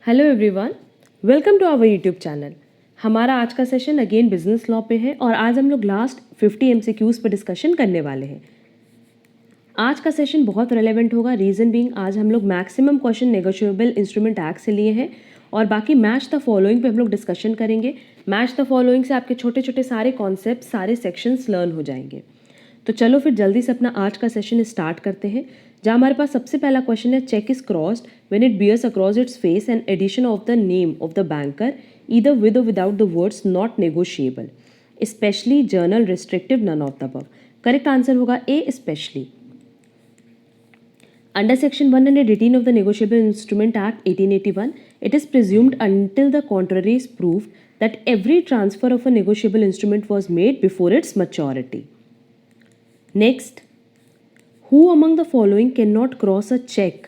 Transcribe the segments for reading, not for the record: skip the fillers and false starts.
Hello everyone, welcome to our YouTube channel. हमारा आज का सेशन अगेन बिजनेस लॉ पे है और आज हम लोग लास्ट 50 एमसीक्यूज पर डिस्कशन करने वाले हैं। आज का सेशन बहुत रेलेवेंट होगा, रीज़न बीइंग आज हम लोग maximum question negotiable instrument act से लिए हैं और बाकी मैच द फॉलोइंग पे हम लोग डिस्कशन करेंगे। मैच द फॉलोइंग से आपके छोटे छोटे सारे कॉन्सेप्ट, सारे सेक्शंस लर्न हो जाएंगे। तो चलो फिर जल्दी से अपना आज का सेशन स्टार्ट करते हैं, जहाँ हमारे पास सबसे पहला क्वेश्चन है, cheque is crossed when it bears across its face an addition of the name of the banker either with or without the words not negotiable, specially general restrictive, none of the above. Correct answer होगा A, specially. Under Section 118 of the Negotiable Instrument Act 1881, it is presumed until the contrary is proved that every transfer of a negotiable instrument was made before its maturity. Next, who among the following cannot cross a check?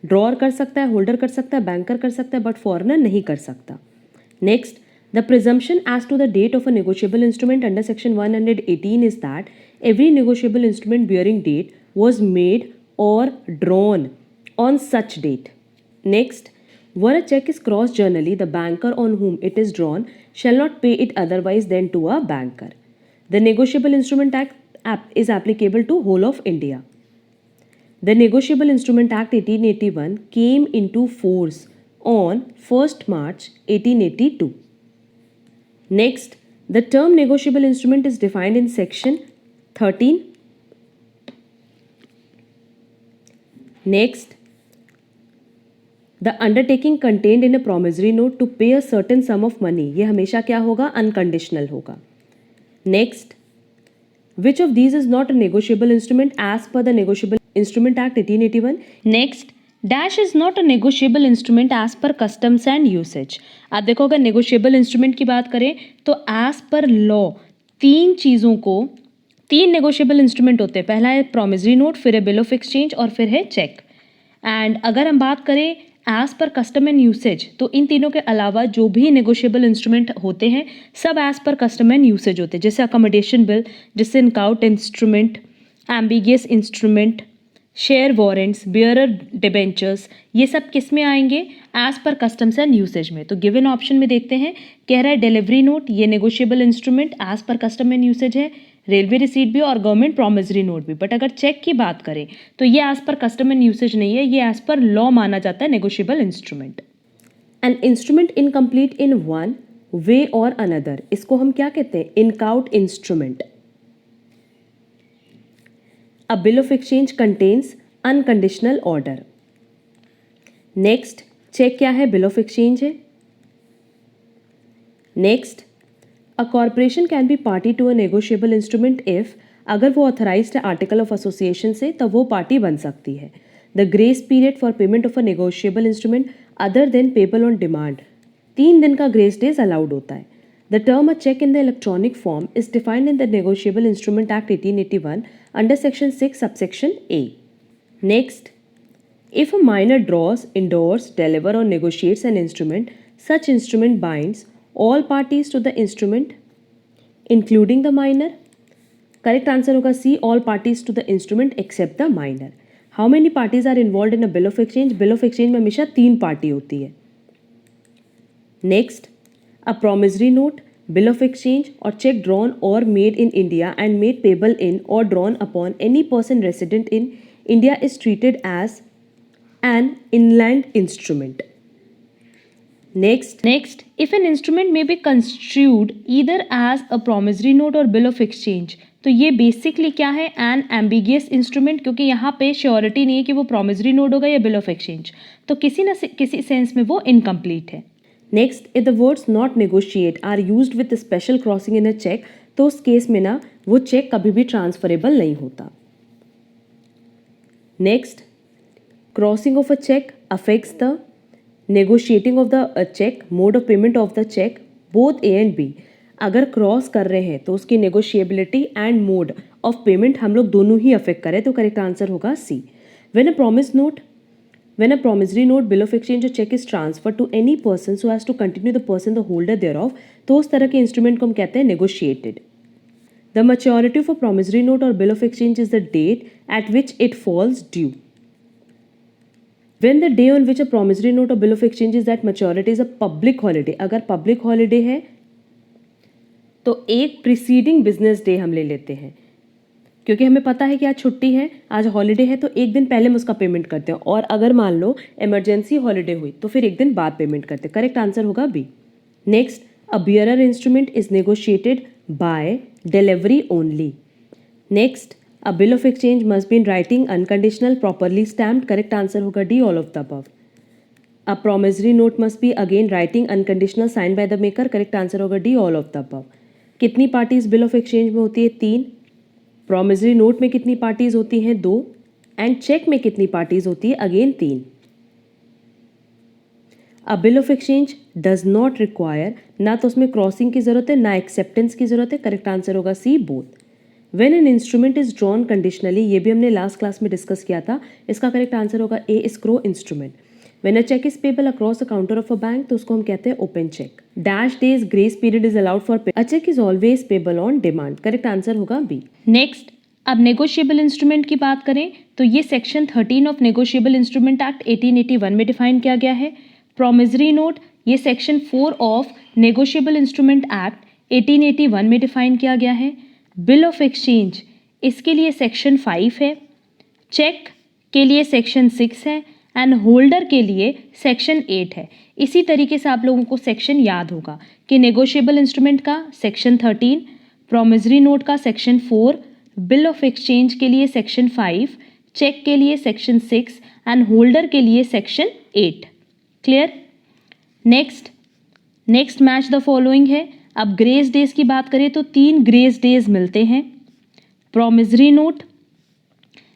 Drawer कर सकता है, holder कर सकता है, banker कर सकता है, but foreigner नहीं कर सकता. Next, the presumption as to the date of a negotiable instrument under Section 118 is that every negotiable instrument bearing date was made or drawn on such date. Next, where a check is crossed journally, the banker on whom it is drawn shall not pay it otherwise than to a banker. The Negotiable Instrument Act is applicable to whole of India. The Negotiable Instrument Act 1881 came into force on 1st March 1882. Next, the term negotiable instrument is defined in Section 13. Next, the undertaking contained in a promissory note to pay a certain sum of money, ये हमेशा क्या होगा, unconditional होगा. Next, which of these is not a negotiable instrument as per the Negotiable Instrument Act 1881? Next, dash is not a negotiable instrument as per customs and usage. आप देखो, अगर negotiable instrument की बात करें तो as per law तीन negotiable instrument होते हैं. पहला है प्रॉमिसरी नोट, फिर है बिल ऑफ एक्सचेंज और फिर है चेक. एंड अगर हम बात करें as per custom and usage, तो इन तीनों के अलावा जो भी नेगोशिएबल इंस्ट्रूमेंट होते हैं सब as per custom and usage होते हैं, जैसे अकोमोडेशन बिल, जिससे inchoate instrument, ambiguous instrument, share warrants, bearer debentures, ये सब किस में आएंगे, as per customs and usage में. तो गिवन ऑप्शन में देखते हैं, कह रहा है डिलीवरी नोट, ये negotiable instrument as per custom and usage है, रेलवे रिसीट भी और गवर्नमेंट प्रॉमिसरी नोट भी. बट अगर चेक की बात करें तो ये as per custom and usage नहीं है, ये एज पर लॉ माना जाता है negotiable instrument. An instrument incomplete in one way or another, इसको हम क्या कहते हैं, inchoate instrument. A bill of exchange contains unconditional order. Next, cheque क्या है, बिल ऑफ एक्सचेंज है. Next, a corporation can be party to a negotiable instrument if, अगर वो ऑथराइज्ड है आर्टिकल ऑफ एसोसिएशन से तब वो पार्टी बन सकती है. The grace period for payment of a negotiable instrument other than payable on demand, 3 दिन का ग्रेस डेज अलाउड होता है. The term a check in the electronic form is defined in the Negotiable Instrument Act 1881 under Section 6 subsection A. Next, if a minor draws, endorses, delivers or negotiates an instrument, such instrument binds all parties to the instrument including the minor. Correct answer होगा C, all parties to the instrument except the minor. How many parties are involved in a bill of exchange? Bill of exchange में हमेशा 3 party होती है. Next, a promissory note, bill of exchange or check drawn or made in India and made payable in or drawn upon any person resident in India is treated as an inland instrument. Next, if an instrument may be construed either as a promissory note or bill of exchange, तो ये basically क्या है, N ambiguous instrument, क्योंकि यहाँ पे surety नहीं है कि वो प्रॉमिसरी नोट होगा या बिल ऑफ एक्सचेंज, तो किसी न किसी सेंस में वो इनकम्प्लीट है. Next, if the words not negotiate are used with special crossing in a cheque, तो उस केस में ना वो चेक कभी भी ट्रांसफरेबल नहीं होता. Next, crossing of a cheque affects the negotiating of the cheque, mode of payment of the cheque, both A and B. अगर क्रॉस कर रहे हैं तो उसकी negotiability and mode of payment हम लोग दोनों ही अफेक्ट करें, तो करेक्ट आंसर होगा C. When a promissory note, bill of exchange or check is transferred to any person so as to continue the person the holder thereof, तो उस तरह के इंस्ट्रूमेंट को हम कहते हैं negotiated. The maturity of a promissory note or bill of exchange is the date at which it falls due. When the day on which a promissory note or bill of exchange is at maturity is a public holiday, अगर public holiday है तो एक preceding business day हम ले लेते हैं, क्योंकि हमें पता है कि आज छुट्टी है, आज हॉलीडे है, तो एक दिन पहले हम उसका पेमेंट करते हैं, और अगर मान लो इमरजेंसी हॉलीडे हुई तो फिर एक दिन बाद पेमेंट करते हैं। करेक्ट आंसर होगा B. Next, a bearer instrument is negotiated by delivery only. Next, a bill of exchange must be in writing, unconditional, properly stamped. Correct answer होगा D, all of the above. A promissory note must be again writing, unconditional, sign by the maker. Correct answer होगा D, all of the above. कितनी parties bill of exchange में होती है? 3। Promissory note में कितनी parties होती हैं? 2। And check में कितनी पार्टीज होती है? Again 3। A bill of exchange does not require, ना तो उसमें क्रॉसिंग की जरूरत है ना एक्सेप्टेंस की जरूरत है। करेक्ट आंसर होगा C, both. When an instrument is drawn conditionally, ये भी हमने लास्ट क्लास में डिस्कस किया था, इसका करेक्ट आंसर होगा A, escrow instrument. When a cheque is payable across a counter of a bank, तो उसको हम कहते हैं open cheque. Dash days grace period is allowed for pay, a cheque is always payable on demand. Correct answer होगा B. Next, अब negotiable instrument की बात करें तो ये section 13 of negotiable instrument act 1881 में डिफाइन किया गया है। प्रोमिसरी नोट ये section 4 of negotiable instrument act 1881 में डिफाइन किया गया है। बिल ऑफ एक्सचेंज इसके लिए सेक्शन 5 है, चेक के लिए सेक्शन 6 है, एंड होल्डर के लिए सेक्शन 8 है। इसी तरीके से आप लोगों को सेक्शन याद होगा कि नेगोशिएबल इंस्ट्रूमेंट का सेक्शन 13, प्रोमिसरी नोट का सेक्शन 4, बिल ऑफ एक्सचेंज के लिए सेक्शन 5, चेक के लिए सेक्शन 6 एंड होल्डर के लिए section 8। Clear? Next match the following है। अब ग्रेस डेज की बात करें तो 3 ग्रेस डेज मिलते हैं। प्रोमिसरी नोट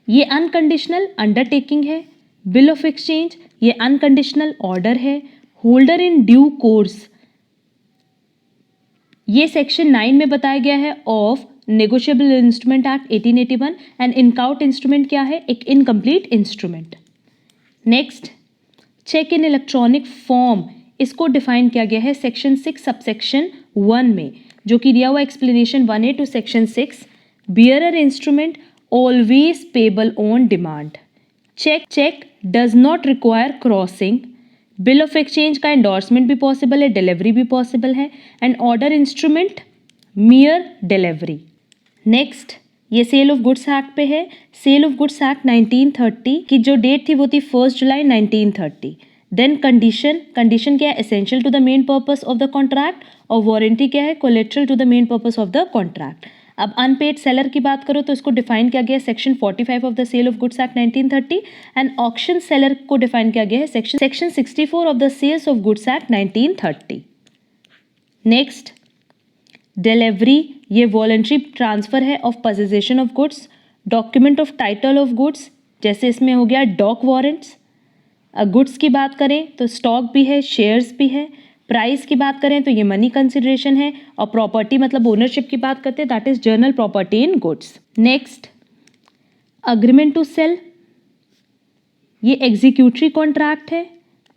ये अनकंडीशनल अंडरटेकिंग है, बिल ऑफ एक्सचेंज ये अनकंडीशनल ऑर्डर है, होल्डर इन ड्यू कोर्स ये सेक्शन 9 में बताया गया है of negotiable instrument act 1881, and inchoate instrument क्या है? एक incomplete instrument. Next, cheque in electronic form इसको डिफाइन किया गया है सेक्शन 6 सबसेक्शन 1 में, जो कि दिया हुआ explanation 1A to section 6। Bearer instrument always payable on demand. Cheque does not require crossing. Bill of exchange का एंडोर्समेंट भी पॉसिबल है, डिलीवरी भी पॉसिबल है, and order instrument mere delivery. Next, ये सेल ऑफ गुड्स एक्ट पे है। Cell of goods act 1930 की जो डेट थी वो थी 1 जुलाई 1930। देन कंडीशन क्या है? Essential to the main purpose of the contract, और वारंटी क्या है? Collateral to the main purpose of the contract. अब अनपेड सेलर की बात करो तो इसको डिफाइन किया गया है section 45 of the sale of goods act 1930, and auction seller को डिफाइन किया गया है section 64 of the sales of goods act 1930। Next, delivery ये वॉलंटरी ट्रांसफर है of possession of goods. Document of title of goods जैसे इसमें हो गया डॉक वारंट्स। गुड्स की बात करें तो स्टॉक भी है, शेयर्स भी है। प्राइस की बात करें तो ये मनी कंसिडरेशन है, और प्रॉपर्टी मतलब ओनरशिप की बात करते हैं that is general property in goods. Next, agreement to sale ये एग्जीक्यूटरी कॉन्ट्रैक्ट है।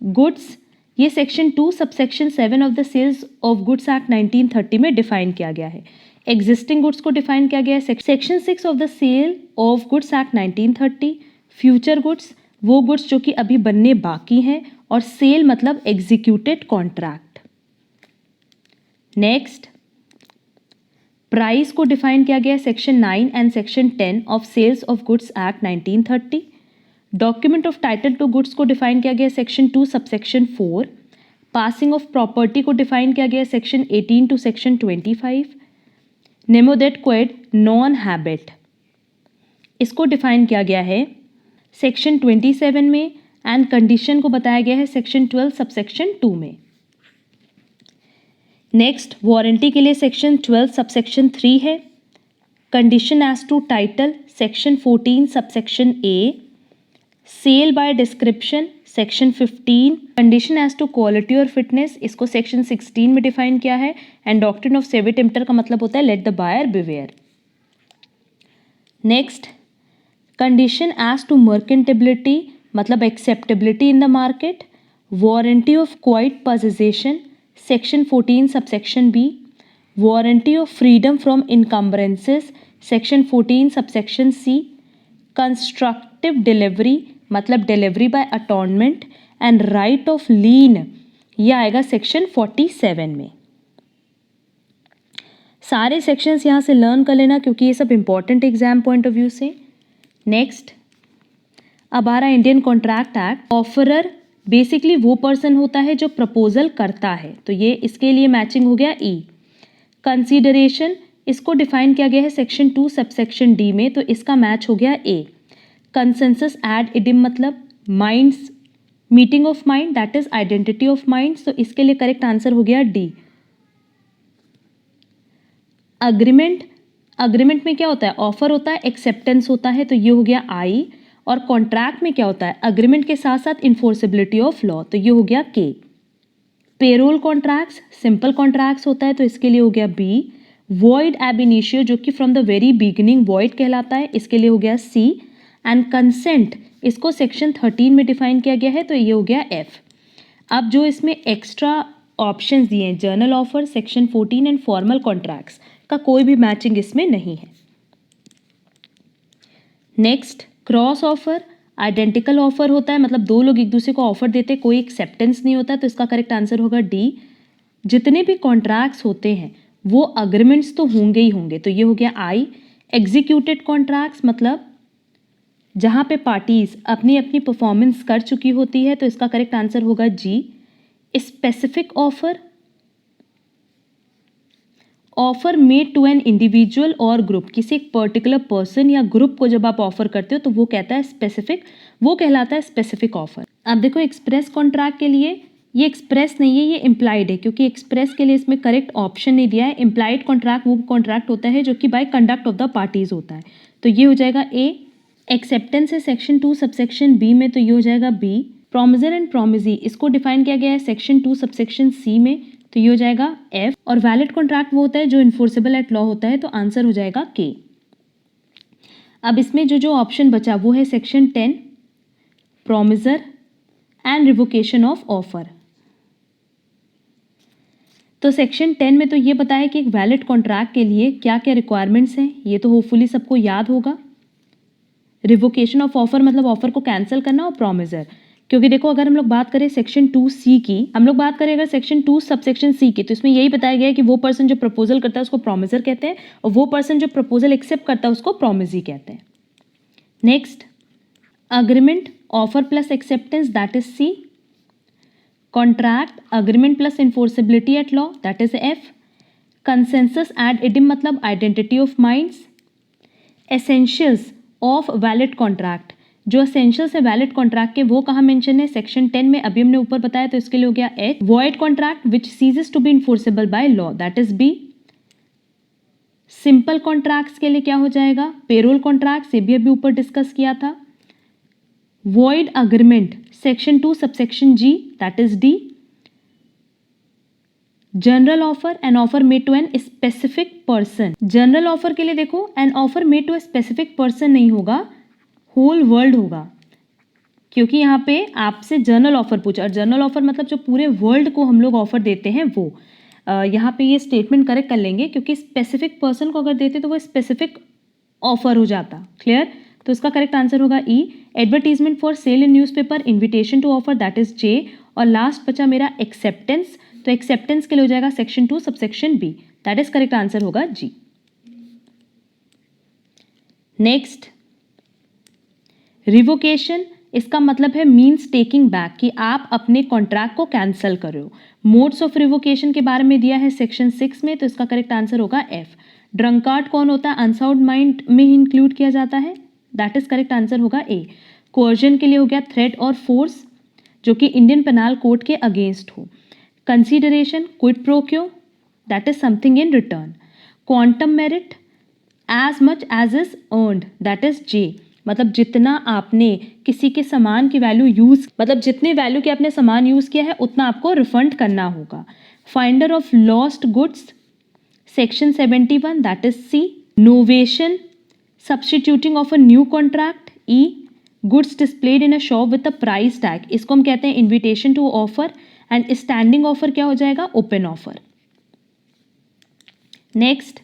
गुड्स ये section 2 subsection 7 of the sales of goods act 1930 में डिफाइन किया गया है। एग्जिस्टिंग गुड्स को डिफाइन किया गया है section 6 of the sale of goods act 1930। Future goods वो गुड्स जो कि अभी बनने बाकी हैं, और सेल मतलब एग्जीक्यूटेड कॉन्ट्रैक्ट। नेक्स्ट, प्राइस को डिफाइन किया गया है section 9 and section 10 of sales of goods act 1930। Document of title to goods को डिफाइन किया गया है section 2 subsection 4। Passing of property को डिफाइन किया गया है सेक्शन 18 टू सेक्शन 25। नेमो दैट क्वेड नॉन हैबिट इसको डिफाइन किया गया है सेक्शन 27 में, एंड कंडीशन को बताया गया है सेक्शन 12 सबसेक्शन 2 में। नेक्स्ट, वारंटी के लिए सेक्शन 12 सबसेक्शन 3 है। Condition as to title section 14 subsection A। Sale by description section 15। Condition as to quality और फिटनेस इसको सेक्शन 16 में डिफाइन किया है, एंड डॉक्ट्रिन ऑफ सेविटेम्प्टर का मतलब होता है let the buyer beware. Next, condition as to merchantability मतलब acceptability in the market. Warranty of quiet possession section 14 subsection B। Warranty of freedom from encumbrances section 14 subsection C। Constructive delivery मतलब delivery by attornment and right of lien, ये आएगा section 47 में। सारे sections यहाँ से learn कर लेना क्योंकि ये सब important exam point of view से। नेक्स्ट, अब आ रहा है Indian contract act. Offeror basically वो पर्सन होता है जो प्रपोजल करता है, तो ये इसके लिए मैचिंग हो गया ई। कंसीडरेशन, इसको डिफाइन किया गया है सेक्शन 2 सबसेक्शन डी में, तो इसका मैच हो गया ए। कंसेंसस एड इडिम मतलब minds, meeting of mind that is identity of minds, तो इसके लिए करेक्ट आंसर हो गया डी। अग्रीमेंट, अग्रीमेंट में क्या होता है, ऑफर होता है, एक्सेप्टेंस होता है, तो ये हो गया आई। और कॉन्ट्रैक्ट में क्या होता है, अग्रीमेंट के साथ साथ इन्फोर्सेबिलिटी ऑफ लॉ, तो ये हो गया के। पेरोल कॉन्ट्रैक्ट्स सिंपल कॉन्ट्रैक्ट्स होता है, तो इसके लिए हो गया बी। वॉइड एब इनिशियो जो कि from the very beginning void कहलाता है, इसके लिए हो गया सी। एंड कंसेंट, इसको सेक्शन 13 में डिफाइन किया गया है, तो ये हो गया एफ। अब जो इसमें एक्स्ट्रा ऑप्शंस दिए हैं, journal offer, section 14 and formal contracts का कोई भी मैचिंग इसमें नहीं है। Next, cross offer, identical offer होता है, मतलब दो लोग एक दूसरे को ऑफर देते, कोई एक्सेप्टेंस नहीं होता, तो इसका करेक्ट आंसर होगा डी। जितने भी कॉन्ट्रैक्ट्स होते हैं वो अग्रीमेंट्स तो होंगे ही होंगे, तो ये हो गया आई। एग्जीक्यूटेड कॉन्ट्रैक्ट्स मतलब जहाँ पे पार्टीज अपनी अपनी परफॉर्मेंस कर चुकी होती है, तो इसका करेक्ट आंसर होगा G. Specific offer, offer made to an individual or group, किसी एक पर्टिकुलर पर्सन या ग्रुप को जब आप ऑफर करते हो तो वो कहता है स्पेसिफिक, वो कहलाता है स्पेसिफिक ऑफर। अब देखो एक्सप्रेस कॉन्ट्रैक्ट के लिए ये एक्सप्रेस नहीं है, ये इम्प्लाइड है, क्योंकि एक्सप्रेस के लिए इसमें करेक्ट ऑप्शन नहीं दिया है। इम्प्लाइड कॉन्ट्रैक्ट वो कॉन्ट्रैक्ट होता है जो कि by conduct of the parties होता है, तो ये हो जाएगा ए। एक्सेप्टेंस है सेक्शन 2 सबसेक्शन बी में, तो ये हो जाएगा बी। प्रोमिजर एंड प्रोमिजी, इसको डिफाइन किया गया है सेक्शन 2 सबसेक्शन सी में, तो ये हो जाएगा एफ। और वैलिड कॉन्ट्रैक्ट वो होता है जो इन्फोर्सेबल एट लॉ होता है, तो आंसर हो जाएगा के। अब इसमें जो जो ऑप्शन बचा वो है section 10 promisor and revocation of offer. तो सेक्शन 10 में तो ये बताया कि एक वैलिड कॉन्ट्रैक्ट के लिए क्या क्या रिक्वायरमेंट्स हैं, ये तो होपफुली सबको याद होगा। रिवोकेशन ऑफ ऑफर मतलब ऑफर को कैंसिल करना, और प्रोमिजर, क्योंकि देखो अगर हम लोग बात करें सेक्शन 2C की, हम लोग बात करें अगर सेक्शन 2 सबसेक्शन सी की, तो इसमें यही बताया गया है कि वो पर्सन जो प्रपोजल करता है उसको प्रोमिजर कहते हैं, और वो पर्सन जो प्रपोजल एक्सेप्ट करता है उसको प्रोमिजी कहते हैं। Next, agreement offer plus acceptance that is C. Contract agreement plus enforceability at law that is F. Consensus ad idem मतलब identity of minds. Essentials of valid contract, जो essentials है valid contract के वो कहाँ mention है, section 10 में, अभी हमने ऊपर बताया, तो इसके लिए हो गया H. Void contract which ceases to be enforceable by law that is B. Simple contracts के लिए क्या हो जाएगा, पेरोल कॉन्ट्रैक्ट, ये भी अभी ऊपर डिस्कस किया था। Void agreement section 2 subsection G that is D. General offer an offer made to an specific person, general offer के लिए देखो an offer made to a specific person नहीं होगा, होल वर्ल्ड होगा, क्योंकि यहाँ पे आपसे जनरल ऑफर पूछा, और जनरल ऑफर मतलब जो पूरे वर्ल्ड को हम लोग ऑफर देते हैं वो। यहाँ पे ये स्टेटमेंट करेक्ट कर लेंगे, क्योंकि स्पेसिफिक पर्सन को अगर देते तो वो स्पेसिफिक ऑफर हो जाता। क्लियर, तो इसका करेक्ट आंसर होगा E. Advertisement for sale in newspaper, invitation to offer that is J. और लास्ट बचा मेरा एक्सेप्टेंस, तो एक्सेप्टेंस के लिए हो जाएगा section 2 subsection B, that is correct answer होगा जी। नेक्स्ट, रिवोकेशन, इसका मतलब है मीन्स टेकिंग बैक, कि आप अपने कॉन्ट्रैक्ट को कैंसिल कर रहे हो। मोड्स ऑफ रिवोकेशन के बारे में दिया है सेक्शन 6 में, तो इसका करेक्ट आंसर होगा एफ। ड्रंकार्ड कौन होता है, अनसाउंड माइंड में इंक्लूड किया जाता है, दैट इज करेक्ट आंसर होगा ए। कोर्जन के लिए हो गया थ्रेट और फोर्स, जो कि इंडियन पेनाल कोड के अगेंस्ट हो। Consideration quid pro quo, that is something in return. Quantum meruit as much as is earned, that is J, मतलब जितना आपने किसी के सामान की वैल्यू यूज, मतलब जितने वैल्यू के आपने सामान यूज किया है उतना आपको रिफंड करना होगा। Finder of lost goods section 71 that is C. Novation substituting of a new contract E. Goods displayed in a shop with a price tag, इसको हम कहते हैं invitation to offer. And standing offer क्या हो जाएगा, open offer. Next,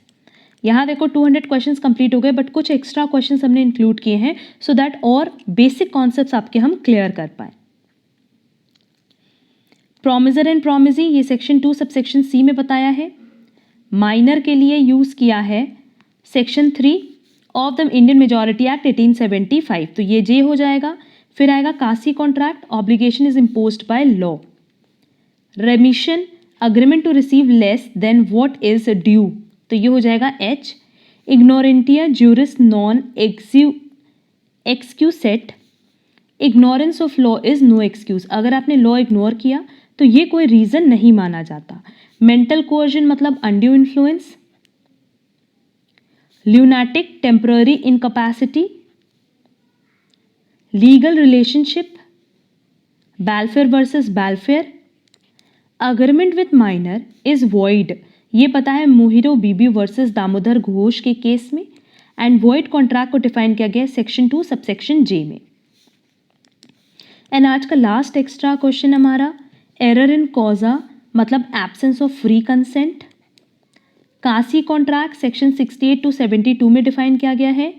यहाँ देखो 200 questions complete हो गए, बट कुछ एक्स्ट्रा क्वेश्चंस हमने इंक्लूड किए हैं सो दैट और बेसिक कॉन्सेप्ट्स आपके हम क्लियर कर पाए। प्रोमिजर एंड प्रोमिजी ये सेक्शन 2 सबसेक्शन सी में बताया है। माइनर के लिए यूज़ किया है section 3 of the Indian majority act 1875, तो ये जे हो जाएगा। फिर आएगा quasi contract, obligation is imposed by law. Remission, agreement to receive less than what is due, तो ये हो जाएगा H. Ignorantia juris non excusat, ignorance of law is no excuse, अगर आपने लॉ इग्नोर किया तो ये कोई रीजन नहीं माना जाता। मेंटल कोअर्जन मतलब undue influence. Lunatic, temporary incapacity. Legal relationship, Balfour versus Balfour. Agreement with minor is void, ये पता है मोहिरो बीबी वर्सेस दामोदर घोष के केस में। एंड वॉइड कॉन्ट्रैक्ट को डिफाइन किया गया सेक्शन 2 सबसेक्शन जे में। एंड आज का लास्ट एक्स्ट्रा क्वेश्चन हमारा एरर इन कॉजा मतलब absence of free consent. Quasi contract section 68 to 72 में डिफाइन किया गया है।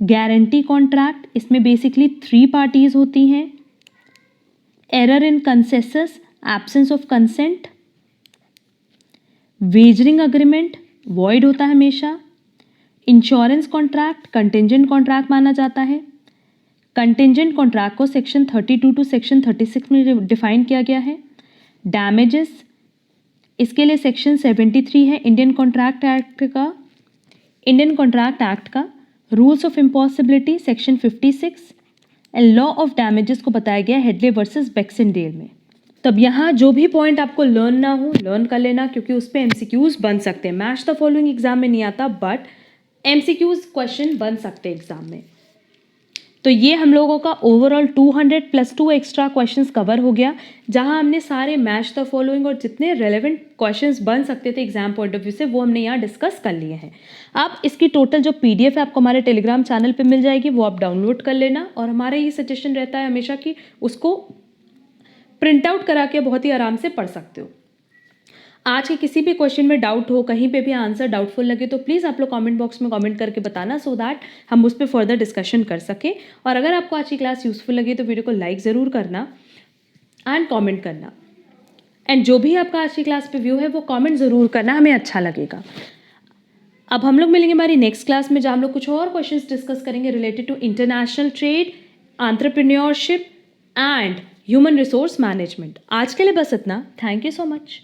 गारंटी कॉन्ट्रैक्ट, इसमें बेसिकली 3 पार्टीज होती हैं। Error in consensus, absence of consent. Wagering agreement void होता है हमेशा। इंश्योरेंस कॉन्ट्रैक्ट कंटिंजेंट कॉन्ट्रैक्ट माना जाता है। कंटिंजेंट कॉन्ट्रैक्ट को सेक्शन 32 टू सेक्शन 36 में डिफाइन किया गया है। डैमेजेस, इसके लिए सेक्शन 73 है इंडियन कॉन्ट्रैक्ट एक्ट का। Rules of impossibility section 56 and law of damages को बताया गया हेडले वर्सेस बैक्सनडेल में। तब यहाँ जो भी पॉइंट आपको लर्न कर लेना, क्योंकि उस पर एमसीक्यूज बन सकते हैं। मैच द फॉलोइंग एग्जाम में नहीं आता, बट एमसीक्यूज क्वेश्चन बन सकते हैं एग्जाम में। तो ये हम लोगों का ओवरऑल 200 + 2 एक्स्ट्रा क्वेश्चंस कवर हो गया, जहां हमने सारे मैच द फॉलोइंग और जितने रेलेवेंट क्वेश्चंस बन सकते थे एग्जाम पॉइंट ऑफ व्यू से वो हमने यहाँ डिस्कस कर लिए हैं। आप इसकी टोटल जो पीडीएफ है आपको हमारे टेलीग्राम चैनल पे मिल जाएगी, वो आप डाउनलोड कर लेना। और हमारा ये सजेशन रहता है हमेशा कि उसको प्रिंट आउट करा के बहुत ही आराम से पढ़ सकते हो। आज के किसी भी क्वेश्चन में डाउट हो, कहीं पे भी आंसर डाउटफुल लगे तो प्लीज़ आप लोग कमेंट बॉक्स में कमेंट करके बताना, सो दैट हम उस पर फर्दर डिस्कशन कर सकें। और अगर आपको आज की क्लास यूजफुल लगी तो वीडियो को लाइक ज़रूर करना एंड कमेंट करना। एंड जो भी आपका आज की क्लास पे व्यू है वो कमेंट ज़रूर करना, हमें अच्छा लगेगा। अब हम लोग मिलेंगे हमारी नेक्स्ट क्लास में, जहाँ हम लोग कुछ और क्वेश्चंस डिस्कस करेंगे related to international trade, entrepreneurship and human resource management. आज के लिए बस इतना। Thank you so much.